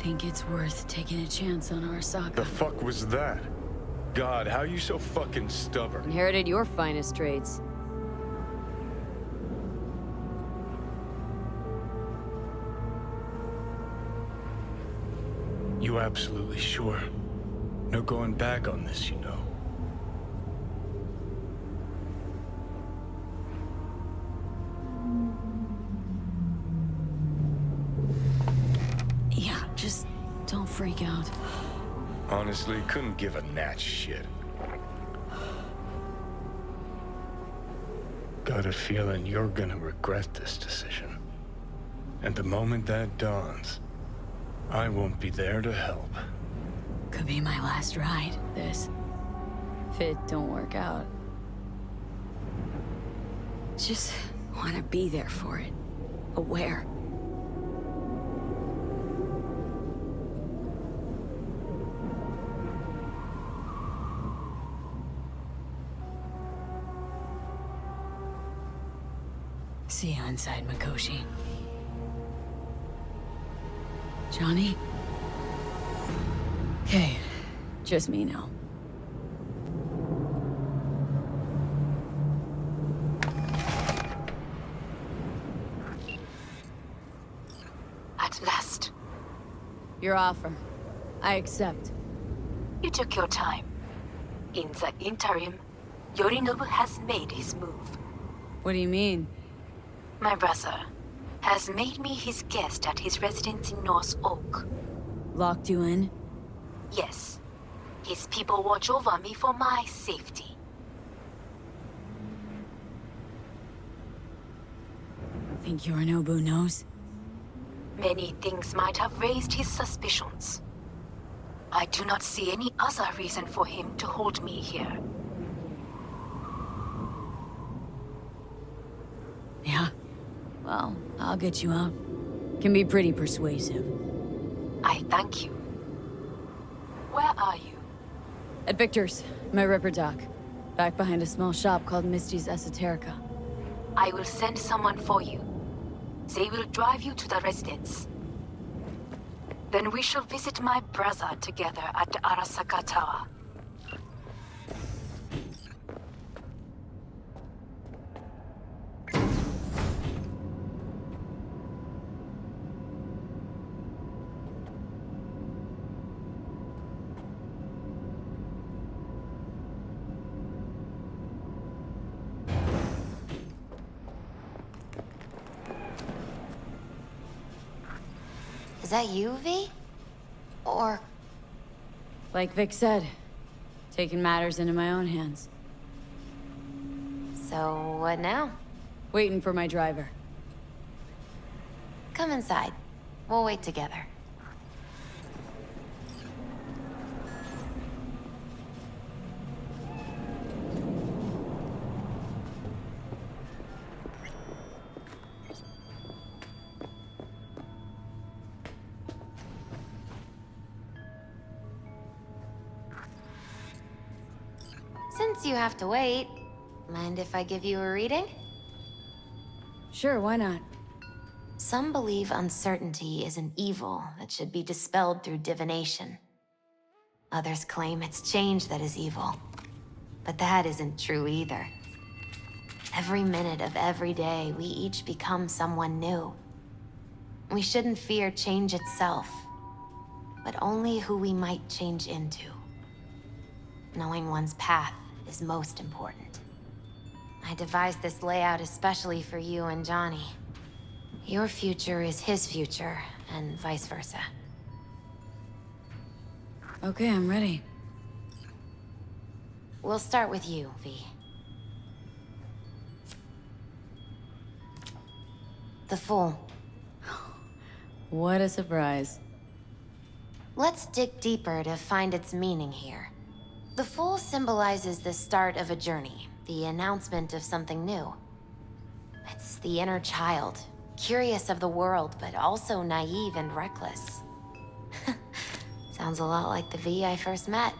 Think it's worth taking a chance on Arasaka. The fuck was that? God, how you so fucking stubborn? Inherited your finest traits. You absolutely sure? No going back on this, you know. Yeah, just don't freak out. Honestly, couldn't give a gnat's shit. Got a feeling you're gonna regret this decision. And the moment that dawns, I won't be there to help. Could be my last ride, this. If it don't work out. Just want to be there for it. Aware. See you inside, Mikoshi. Johnny? Okay, just me now. At last. Your offer. I accept. You took your time. In the interim, Yorinobu has made his move. What do you mean? My brother has made me his guest at his residence in North Oak. Locked you in? Yes. His people watch over me for my safety. Think Yorinobu knows? Many things might have raised his suspicions. I do not see any other reason for him to hold me here. Yeah. Well, I'll get you out. Can be pretty persuasive. I thank you. Where are you? At Victor's, my ripper dock. Back behind a small shop called Misty's Esoterica. I will send someone for you. They will drive you to the residence. Then we shall visit my brother together at the Arasaka Tower. Is that you, V? Or... Like Vic said, taking matters into my own hands. So, what now? Waiting for my driver. Come inside. We'll wait together. Since you have to wait, mind if I give you a reading? Sure, why not? Some believe uncertainty is an evil that should be dispelled through divination. Others claim it's change that is evil. But that isn't true either. Every minute of every day, we each become someone new. We shouldn't fear change itself, but only who we might change into. Knowing one's path is most important. I devised this layout especially for you and Johnny. Your future is his future, and vice versa. Okay, I'm ready. We'll start with you, V. The Fool. What a surprise. Let's dig deeper to find its meaning here. The Fool symbolizes the start of a journey, the announcement of something new. It's the inner child, curious of the world, but also naive and reckless. Sounds a lot like the V I first met.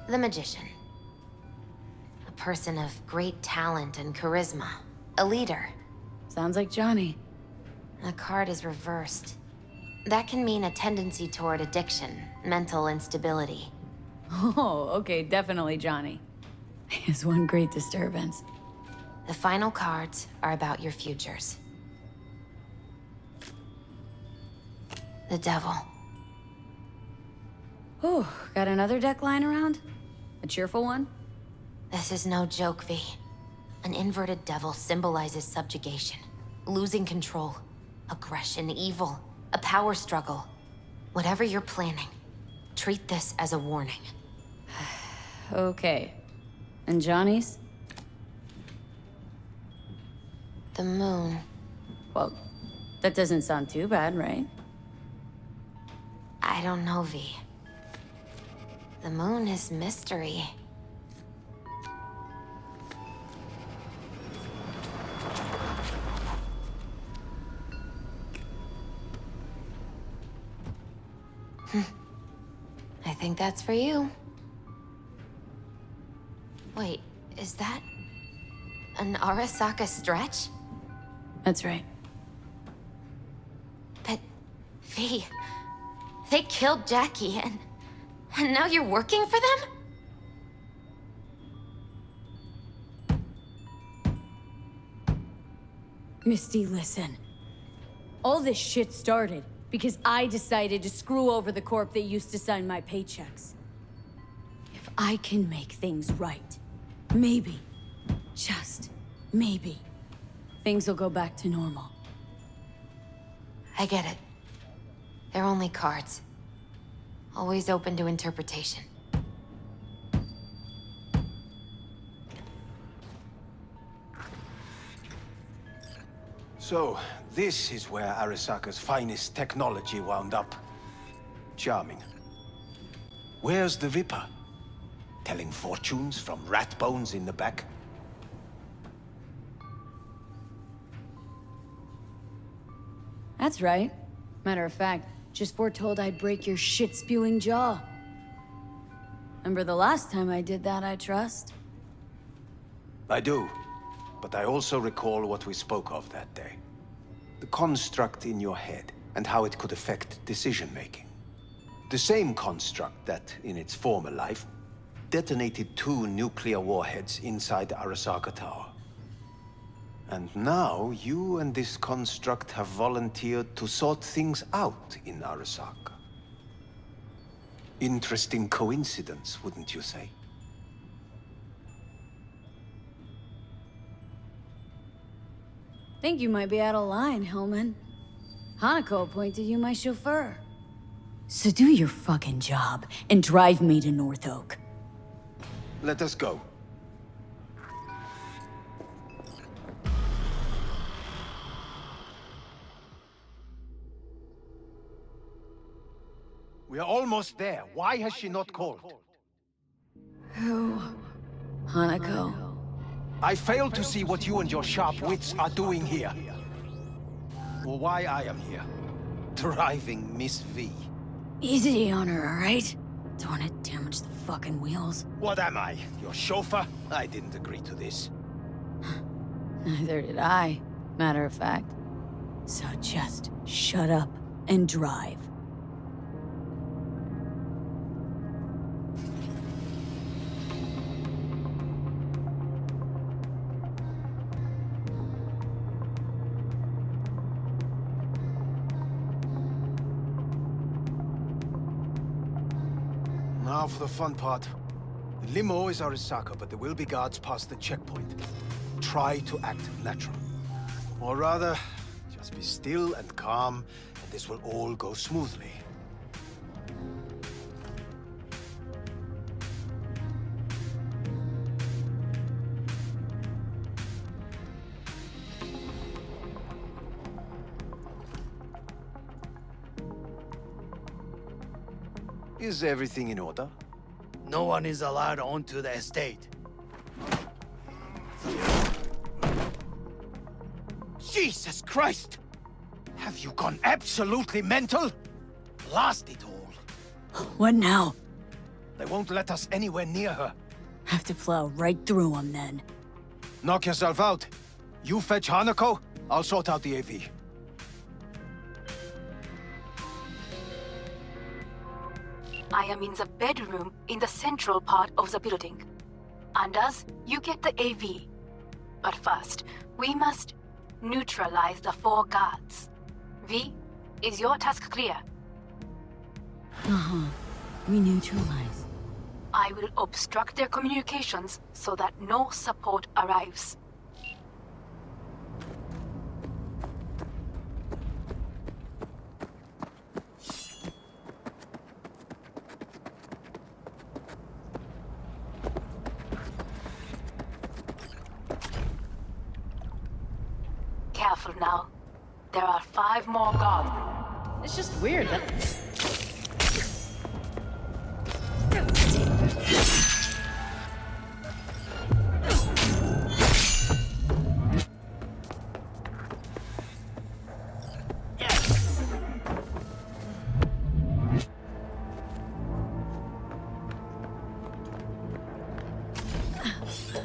The Magician. A person of great talent and charisma. A leader. Sounds like Johnny. The card is reversed. That can mean a tendency toward addiction, mental instability. Oh, okay, definitely Johnny. Is one great disturbance. The final cards are about your futures. The devil. Oh, got another deck lying around? A cheerful one? This is no joke, V. An inverted devil symbolizes subjugation, losing control, aggression, evil, a power struggle. Whatever you're planning, treat this as a warning. Okay. And Johnny's? The moon. Well, that doesn't sound too bad, right? I don't know, V. The moon is mystery. I think that's for you. Wait, is that an Arasaka stretch? That's right. But, V, they killed Jackie and now you're working for them? Misty, listen. All this shit started because I decided to screw over the corp that used to sign my paychecks. If I can make things right, maybe, just maybe, things will go back to normal. I get it. They're only cards. Always open to interpretation. So, this is where Arasaka's finest technology wound up. Charming. Where's the Ripper? Telling fortunes from rat bones in the back? That's right. Matter of fact, just foretold I'd break your shit-spewing jaw. Remember the last time I did that, I trust? I do. But I also recall what we spoke of that day. The construct in your head, and how it could affect decision-making. The same construct that, in its former life, detonated 2 nuclear warheads inside the Arasaka Tower. And now, you and this construct have volunteered to sort things out in Arasaka. Interesting coincidence, wouldn't you say? Think you might be out of line, Hellman. Hanako appointed you my chauffeur. So do your fucking job and drive me to North Oak. Let us go. We are almost there. Why has she not called? Who? Hanako. I fail to see what you and your sharp wits are doing here. Or why I am here. Driving Miss V. Easy on her, alright? Don't want to damage the fucking wheels. What am I? Your chauffeur? I didn't agree to this. Neither did I, matter of fact. So just shut up and drive. Now for the fun part. The limo is Arasaka, but there will be guards past the checkpoint. Try to act natural. Or rather, just be still and calm, and this will all go smoothly. Is everything in order? No one is allowed onto the estate. Jesus Christ! Have you gone absolutely mental? Blast it all. What now? They won't let us anywhere near her. Have to plow right through them then. Knock yourself out. You fetch Hanako, I'll sort out the AV. I am in the bedroom in the central part of the building. Anders, you get the AV. But first, we must neutralize the 4 guards. V, is your task clear? Uh-huh. We neutralize. I will obstruct their communications so that no support arrives. Careful now. There are 5 more guards. It's just weird that...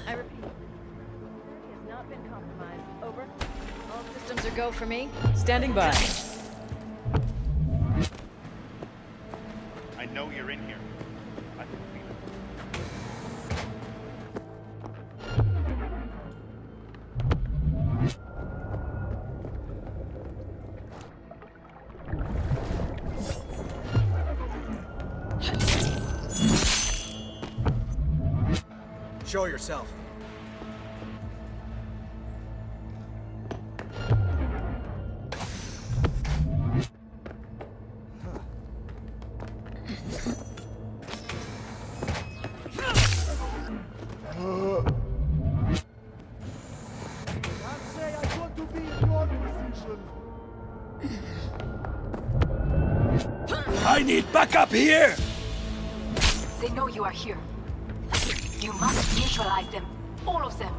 I repeat, security has not been compromised. Over. All systems are go for me. Standing by. I know you're in here. I can feel it. Show yourself. I need backup here! They know you are here. You must neutralize them. All of them.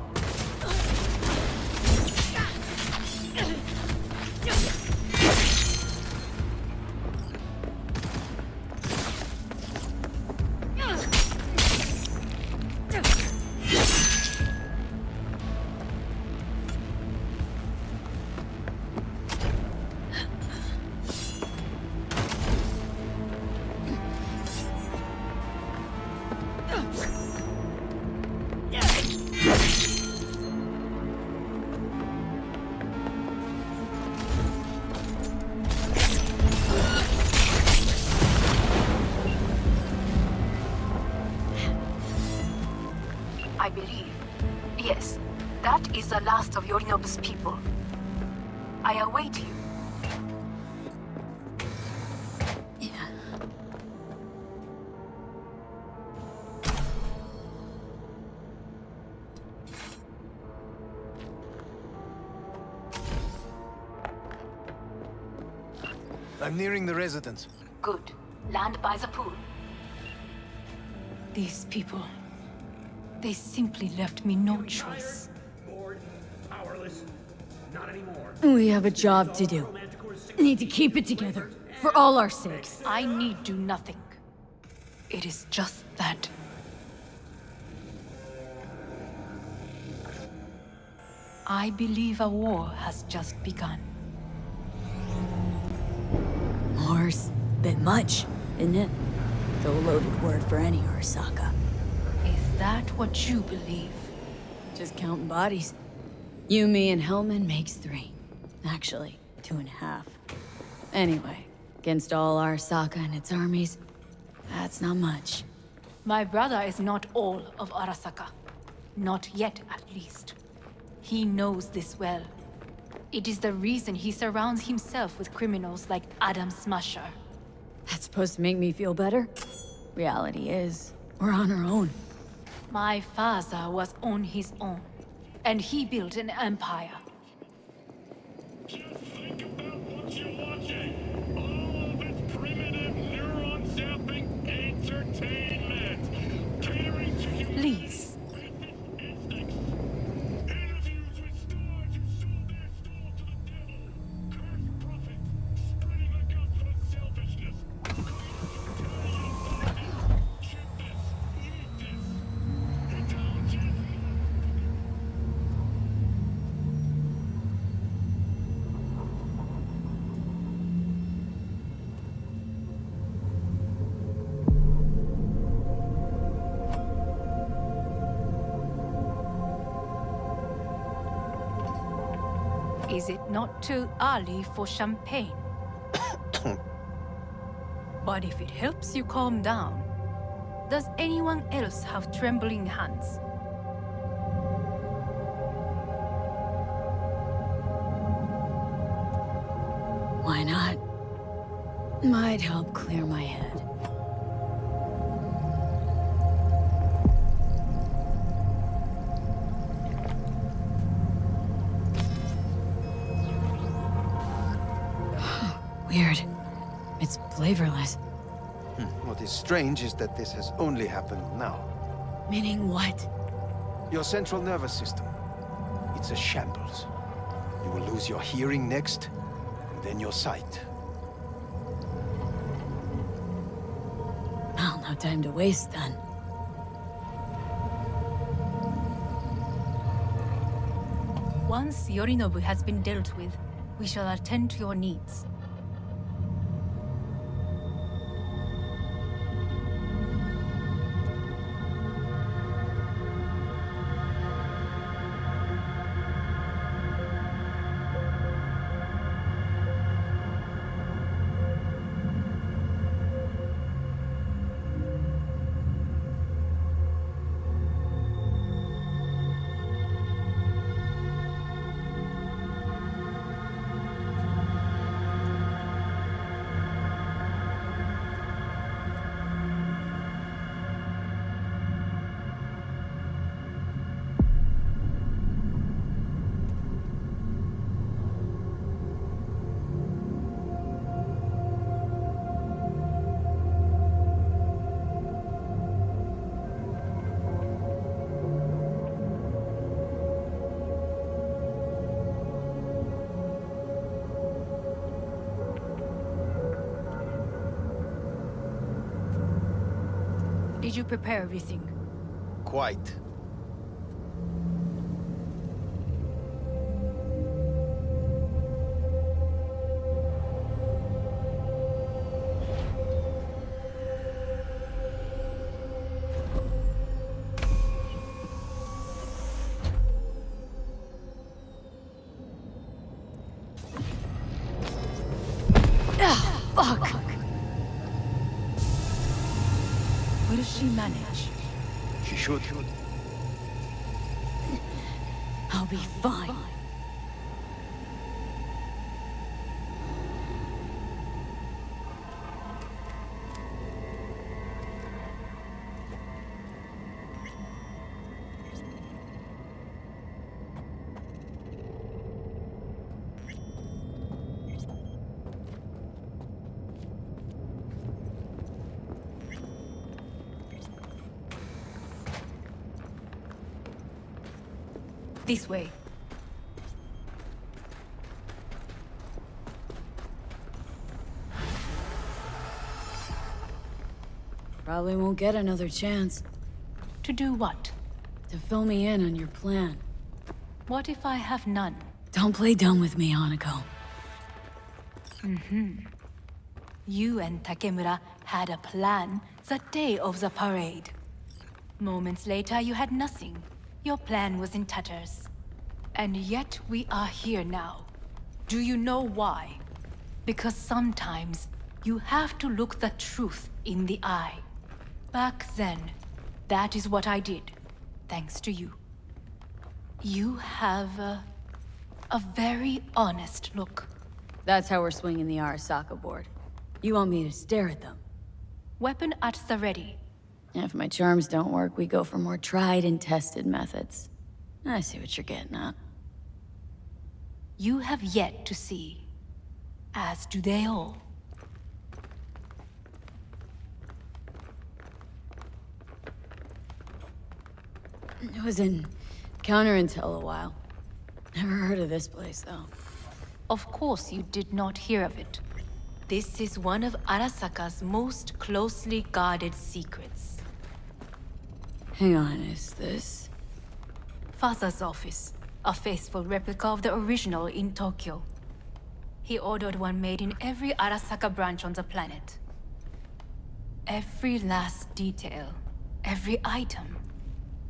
I believe. Yes, that is the last of Yorinobu's people. I await you. Yeah. I'm nearing the residence. Good. Land by the pool. These people... they simply left me no choice. Bored, powerless, not anymore. We have a job to do. Need to keep it together. For all our sakes. I need do nothing. It is just that. I believe a war has just begun. War's bit much, isn't it? The loaded word for any Arasaka. Is that what you believe? Just counting bodies. You, me, and Hellman makes 3. Actually, 2.5. Anyway, against all Arasaka and its armies, that's not much. My brother is not all of Arasaka. Not yet, at least. He knows this well. It is the reason he surrounds himself with criminals like Adam Smasher. That's supposed to make me feel better? Reality is, we're on our own. My father was on his own, and he built an empire. Just think about what you're watching. All of its primitive neuron-zapping entertainment. Catering to human Please. instincts. Interviews with stars who sold their soul to the devil. Cursed prophets, spreading the gospel of selfishness. Chip this, eat this. Indulgence. Is it not too early for champagne? But if it helps you calm down, does anyone else have trembling hands? Why not? Might help clear my head. Weird. It's flavorless. What is strange is that this has only happened now. Meaning what? Your central nervous system. It's a shambles. You will lose your hearing next, and then your sight. Well, no time to waste then. Once Yorinobu has been dealt with, we shall attend to your needs. Did you prepare everything? Quite. Fuck! Will she manage? She should. I'll be fine. This way. Probably won't get another chance To do what? to fill me in on your plan. What if I have none? Don't play dumb with me, Hanako. You and Takemura had a plan the day of the parade. Moments later, you had nothing. Your plan was in tatters. And yet we are here now. Do you know why? Because sometimes you have to look the truth in the eye. Back then, that is what I did, thanks to you. You have a very honest look. That's how we're swinging the Arasaka board. You want me to stare at them? Weapon at the ready. If my charms don't work, we go for more tried and tested methods. I see what you're getting at. You have yet to see, as do they all. I was in counter-intel a while. Never heard of this place, though. Of course you did not hear of it. This is one of Arasaka's most closely guarded secrets. Hang on, is this... Father's office, a faithful replica of the original in Tokyo. He ordered one made in every Arasaka branch on the planet. Every last detail, every item,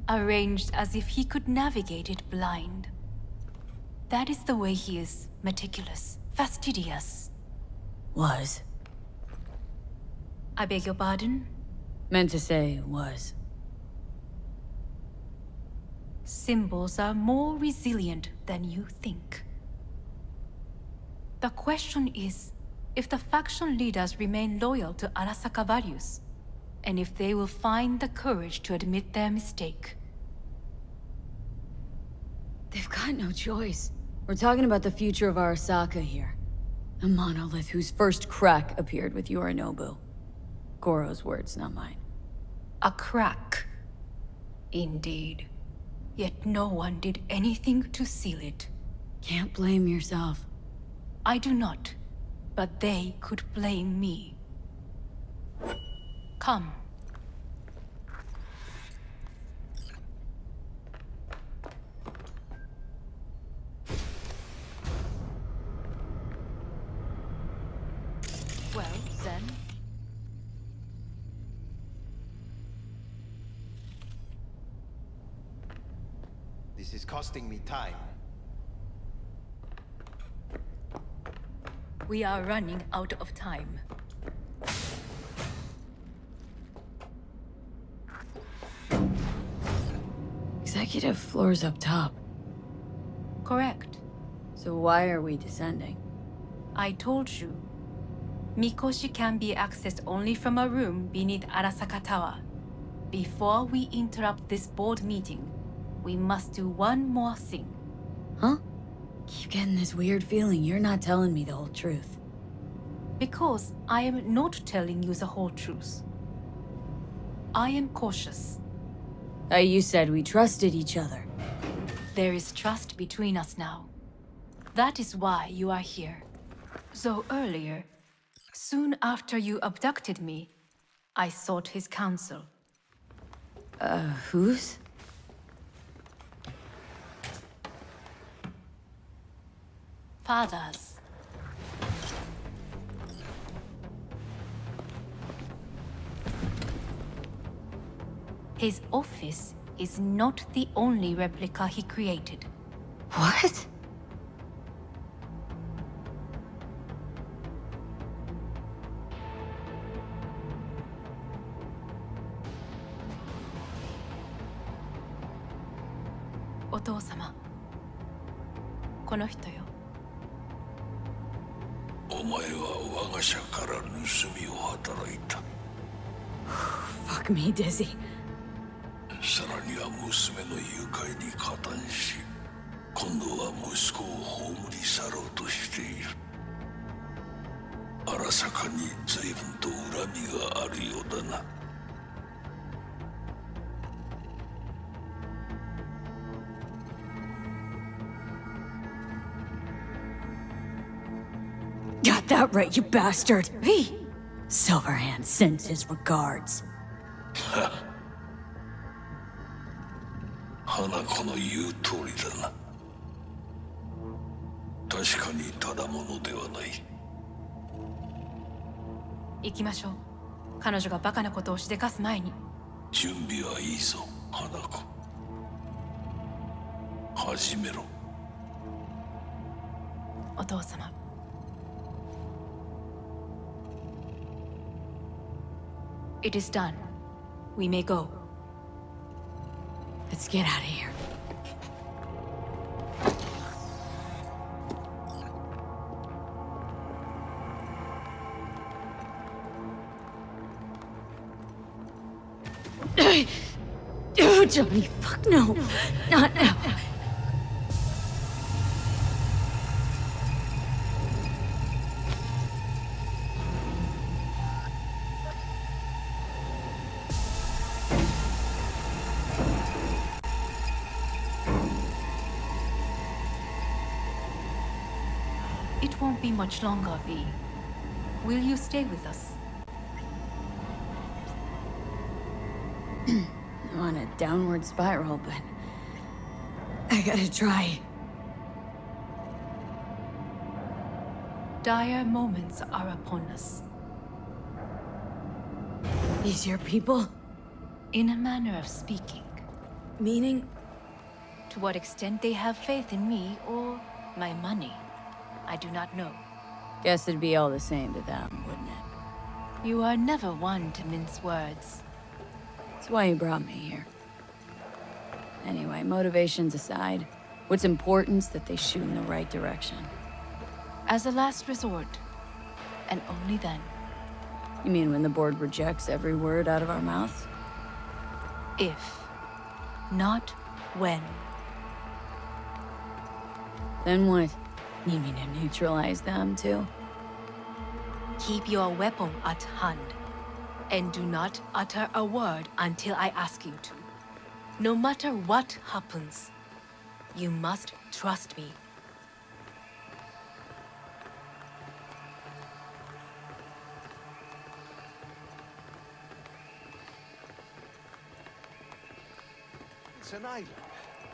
arranged as if he could navigate it blind. That is the way he is. Meticulous, fastidious. Was. I beg your pardon? Meant to say was. Symbols are more resilient than you think. The question is, if the faction leaders remain loyal to Arasaka values, and if they will find the courage to admit their mistake. They've got no choice. We're talking about the future of Arasaka here. A monolith whose first crack appeared with Yorinobu. Goro's words, not mine. A crack. Indeed. Yet no one did anything to seal it. Can't blame yourself. I do not, but they could blame me. Come. Well, then. This is costing me time. We are running out of time. Executive floor's up top. Correct. So why are we descending? I told you. Mikoshi can be accessed only from a room beneath Arasaka Tower. Before we interrupt this board meeting, we must do one more thing. Huh? Keep getting this weird feeling you're not telling me the whole truth. Because I am not telling you the whole truth. I am cautious. You said we trusted each other. There is trust between us now. That is why you are here. So earlier, soon after you abducted me, I sought his counsel. Whose? Father's. His office is not the only replica he created. What? Otou-sama. この人よ。お前は我が社から盗みを働いた。Fuck me, Dizzy. さらには娘の誘拐に加担し、今度は息子を葬り去ろうとしている。荒坂に随分と恨みがあるようだな。Got that right, you bastard! V! Silverhand sends his regards. 花子の言う通りだな。確かにただものではない。行きましょう。彼女がバカなことをしでかす前に。準備はいいぞ、花子。始めろ。お父様。It is done. We may go. Let's get out of here. Oh, Johnny, fuck no. Not now. It won't be much longer, V. Will you stay with us? I'm on a downward spiral, but I gotta try. Dire moments are upon us. These your people? In a manner of speaking. Meaning? To what extent they have faith in me, or My money? I do not know. Guess it'd be all the same to them, wouldn't it? You are never one to mince words. That's why you brought me here. Anyway, motivations aside, what's important's that they shoot in the right direction. As a last resort, and only then. You mean when the board rejects every word out of our mouths? If, not when. Then what? You mean to neutralize them, too? Keep your weapon at hand, and do not utter a word until I ask you to. No matter what happens, you must trust me. It's an island.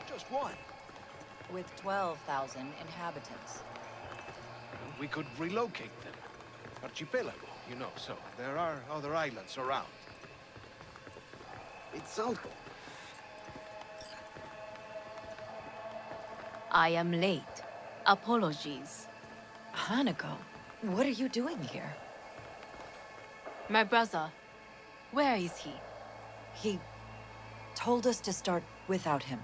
Just one. With 12,000 inhabitants. We could relocate them. Archipelago, you know, so there are other islands around. It's uncle. I am late. Apologies. Hanako, what are you doing here? My brother, where is he? He told us to start without him.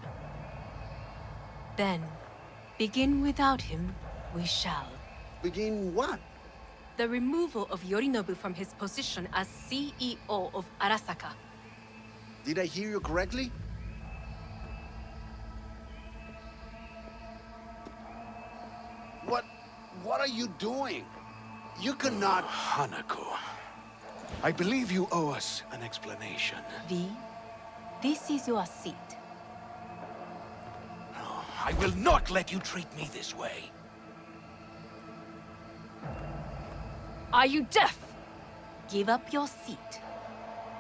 Then, begin without him, we shall. Begin what? The removal of Yorinobu from his position as CEO of Arasaka. Did I hear you correctly? What are you doing? You cannot... Hanako, I believe you owe us an explanation. V, this is your seat. No, I will not let you treat me this way. Are you deaf? Give up your seat.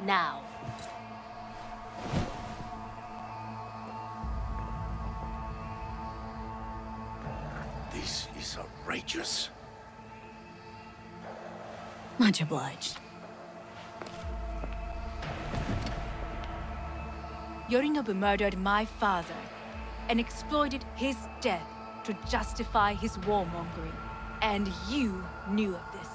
Now. This is outrageous. Much obliged. Yorinobu murdered my father and exploited his death to justify his warmongering. And you knew of this.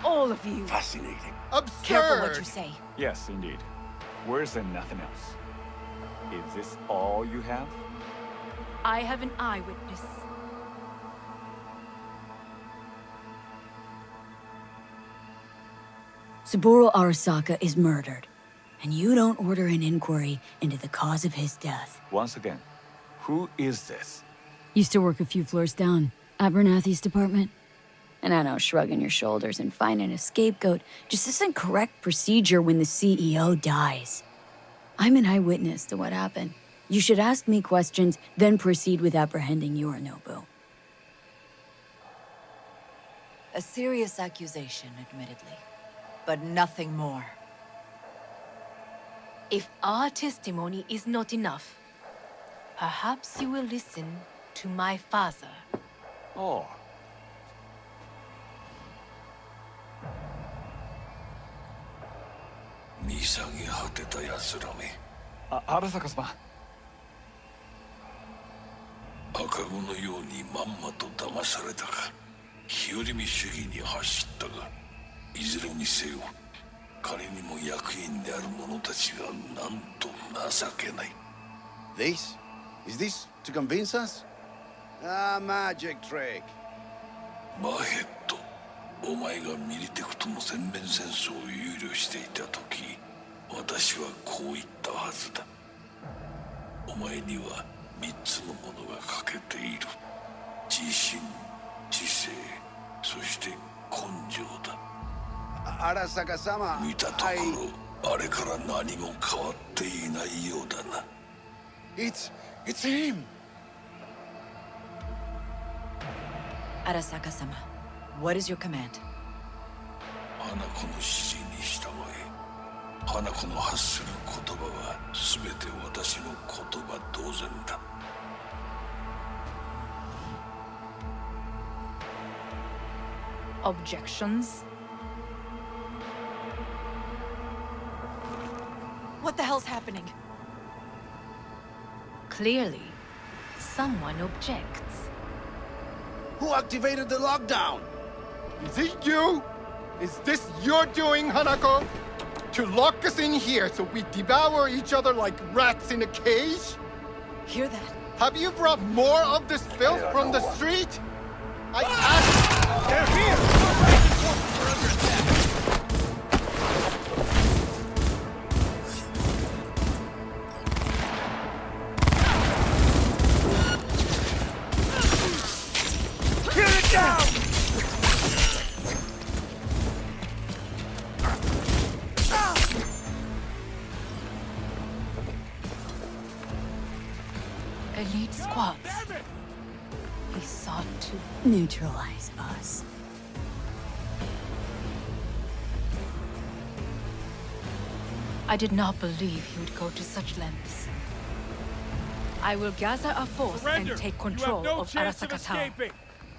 All of you. Fascinating. Absurd! Careful what you say. Yes, indeed. Worse than nothing else. Is this all you have? I have an eyewitness. Saburo Arasaka is murdered, and you don't order an inquiry into the cause of his death. Once again, who is this? Used to work a few floors down, Abernathy's department. And I know shrugging your shoulders and finding a scapegoat just isn't correct procedure when the CEO dies. I'm an eyewitness to what happened. You should ask me questions, then proceed with apprehending Yorinobu. A serious accusation, admittedly. But nothing more. If our testimony is not enough, perhaps you will listen to my father. Oh, Arasaka-sama. 赤子のようにまんまと騙されたか、日和見主義に走ったが、いずれにせよ彼にも役員である者たちがなんと情けない。 This? Is this to convince us? Ah, magic trick. マヘッド、お前がミリテクとの全面戦争を憂慮していた時、私はこう言ったはずだ。お前には3つのものが欠けている。自信、知性、そして根性だ。Arasaka-sama, 見たところ、あれから何も変わっていないようだな。It's him! Arasaka-sama, what is your command? 花子の指示に従え。花子の発する言葉は全て私の言葉同然だ。Objections? What the hell's happening? Clearly, someone objects. Who activated the lockdown? Is it you? Is this your doing, Hanako? To lock us in here so we devour each other like rats in a cage? Hear that? Have you brought more of this filth from the street? I asked... They're here! We're under attack! Get it down! Elite squads. He sought to Neutralize us. I did not believe he would go to such lengths. I will gather a force and take control of Arasaka Tower.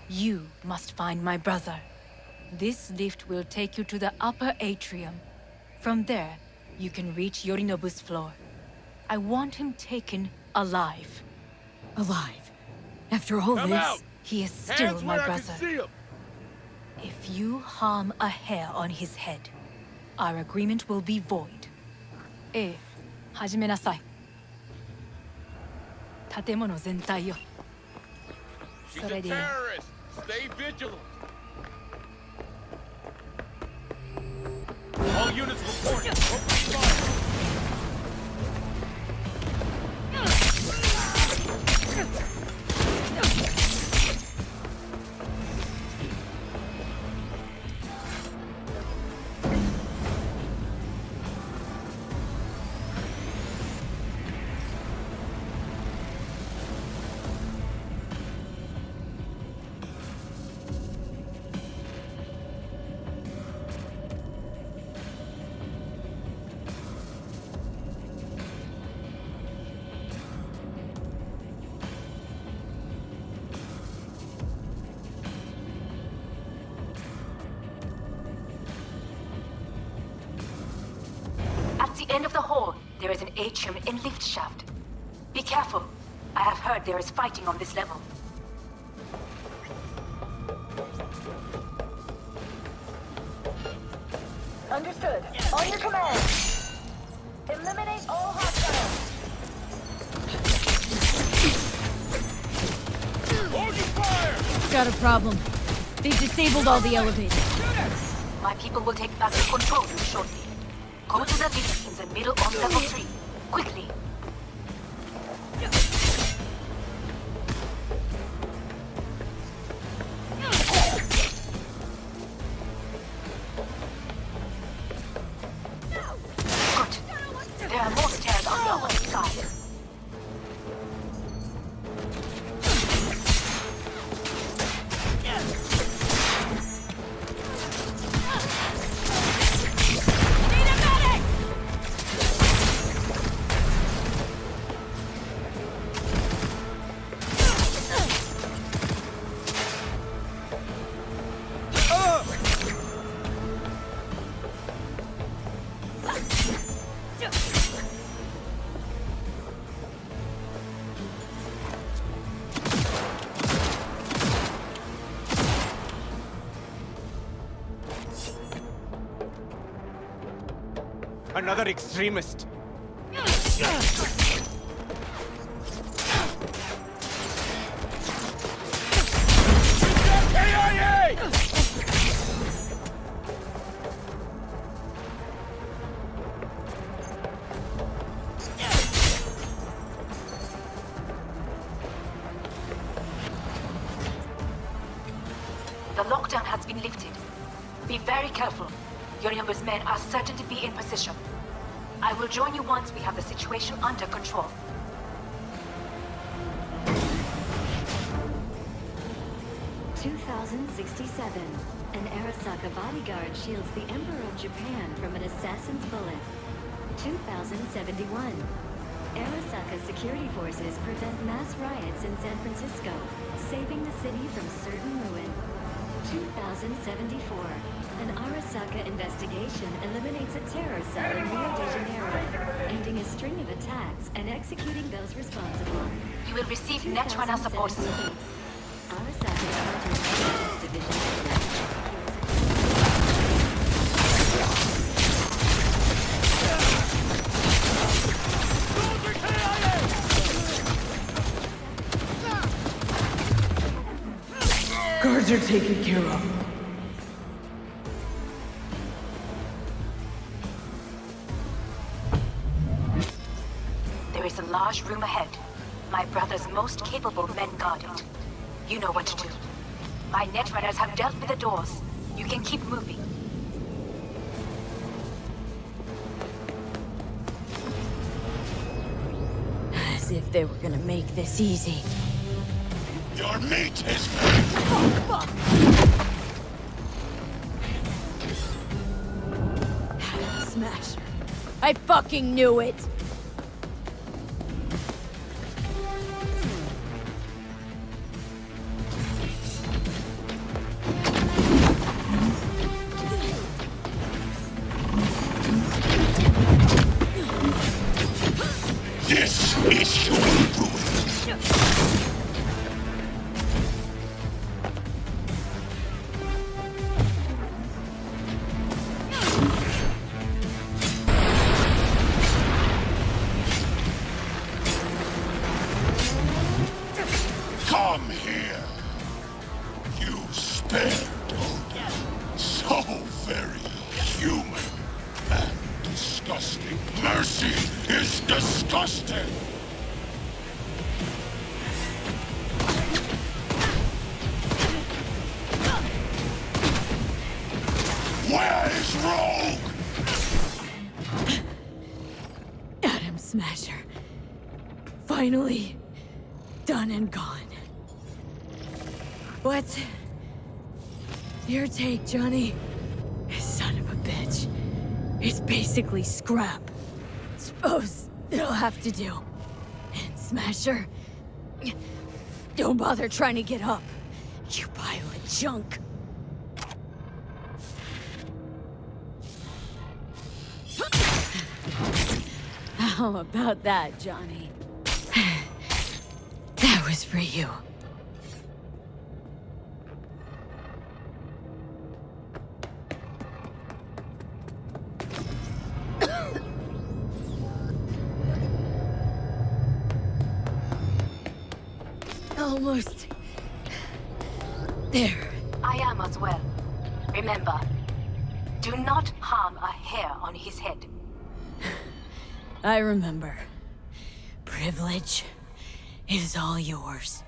You must find my brother. This lift will take you to the upper atrium. From there, you can reach Yorinobu's floor. I want him taken alive. Alive? After all this? He is still my brother. If you harm a hair on his head, our agreement will be void. 始めなさい。建物全体よ。それでいい。Stay vigilant. All units reporting. Open fire. At the end of the hall, there is an atrium and lift shaft. Be careful. I have heard there is fighting on this level. Understood. On your command. Eliminate all hostiles. Hold your fire! Got a problem. They've disabled all the elevators. My people will take back the control room shortly. Go to the lift in the middle on level 3. Quickly. Good. There are more stairs on the opposite side. Another extremist. The lockdown has been lifted. Be very careful. Yorinobu's men are certain to be in position. I will join you once we have the situation under control. (2067). An Arasaka bodyguard shields the Emperor of Japan from an assassin's bullet. 2071. Arasaka security forces prevent mass riots in San Francisco, saving the city from certain ruin. 2074. An Arasaka investigation eliminates a terror cell in Rio de Janeiro, ending a string of attacks and executing those responsible. You will receive Netrunner support soon. Arasaka counterintelligence division. Guards are taken care of. There is a large room ahead. My brother's most capable men guard it. You know what to do. My netrunners have dealt with the doors. You can keep moving. As if they were gonna make this easy. Your meat is Oh, fuck! Smasher. I fucking knew it! This is your ruin. Come here. You spared Odin. So very human and disgusting. Mercy is disgusting. Where is Rogue? Adam Smasher. Finally done and gone. What? Your take, Johnny? Son of a bitch. It's basically scrap. Suppose it'll have to do. And Smasher, don't bother trying to get up. You pile of junk. How about that, Johnny? That was for you. Almost there. I am as well. Remember, do not harm a hair on his head. I remember. Privilege is all yours.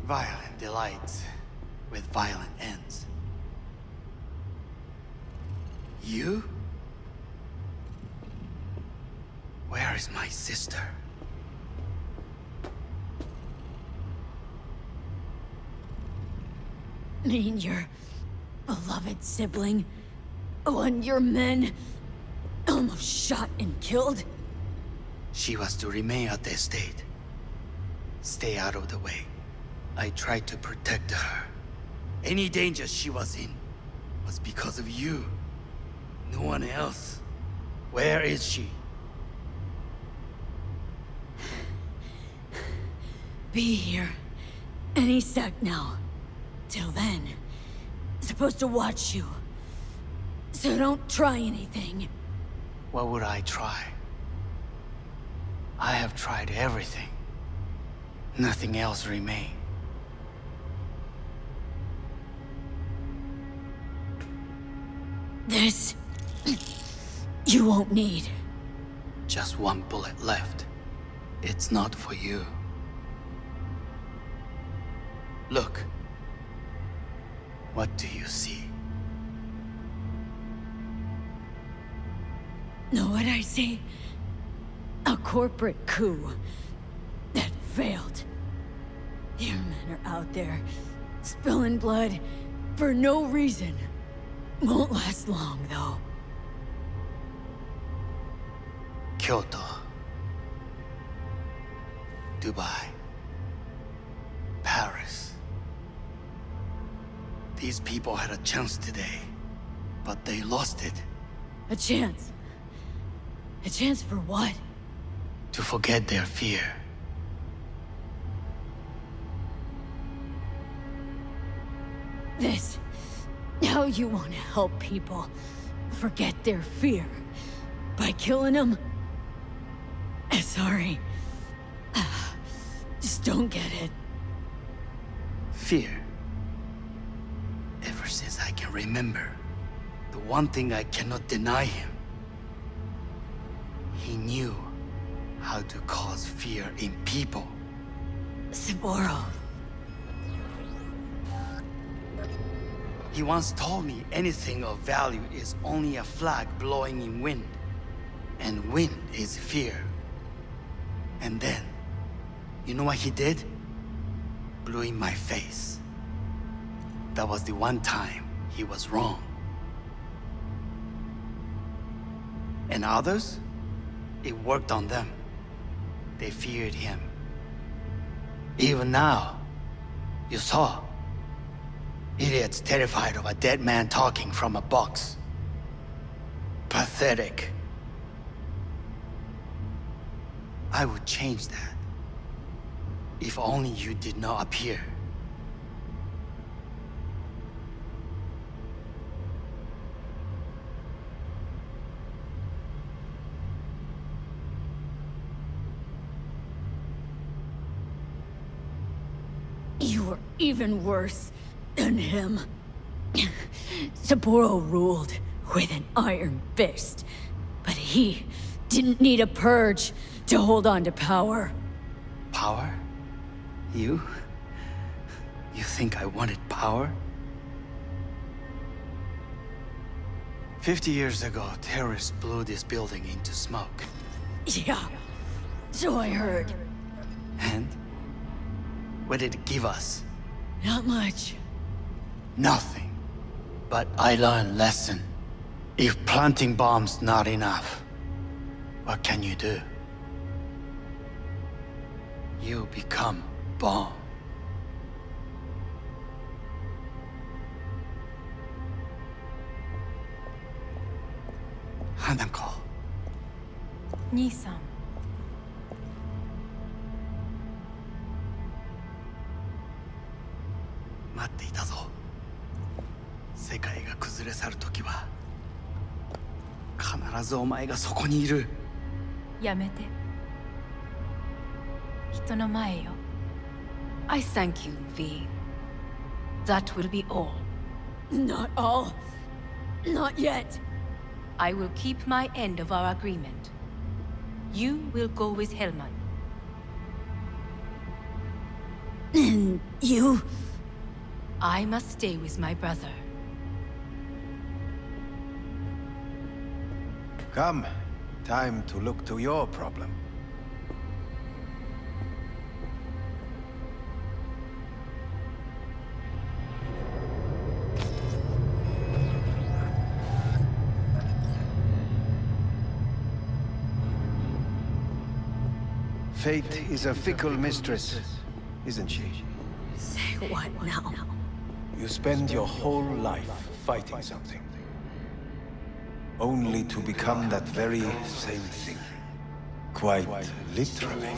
Violent delights with violent ends. You? Where is my sister? Mean your beloved sibling? One your men almost shot and killed? She was to remain at the estate. Stay out of the way. I tried to protect her. Any danger she was in was because of you. No one else. Where is she? Be here any sec now. Till then, supposed to watch you. So don't try anything. What would I try? I have tried everything. Nothing else remains. This... you won't need. Just one bullet left. It's not for you. Look. What do you see? Know what I see? A corporate coup that failed. Your men are out there, spilling blood for no reason. Won't last long, though. Kyoto. Dubai. Paris. These people had a chance today, but they lost it. A chance? A chance for what? To forget their fear. This... How you want to help people forget their fear? By killing them? Sorry. Just don't get it. Fear. Ever since I can remember, the one thing I cannot deny him. He knew how to cause fear in people. Saburo. He once told me anything of value is only a flag blowing in wind. And wind is fear. And then, you know what he did? Blew in my face. That was the one time he was wrong. And others? It worked on them. They feared him. Even now, you saw. Idiots terrified of a dead man talking from a box. Pathetic. I would change that. If only you did not appear. You were even worse than him. Saburo ruled with an iron fist, but he didn't need a purge to hold on to power. Power? You? You think I wanted power? 50 years ago, terrorists blew this building into smoke. Yeah, so I heard. And? What did it give us? Not much. Nothing. But I learned lesson. If planting bombs not enough, what can you do? You become bomb. Hanako. 兄さん。待っていたぞ。世界が崩れ去る時は必ずお前がそこにいる。やめて。人の前よ。I thank you, V. That will be all. Not all. Not yet. I will keep my end of our agreement. You will go with Hellman. And you? I must stay with my brother. Come. Time to look to your problem. Fate is a fickle mistress, isn't she? Say what now? You spend your whole life fighting something. Only to become that very same thing. Quite literally.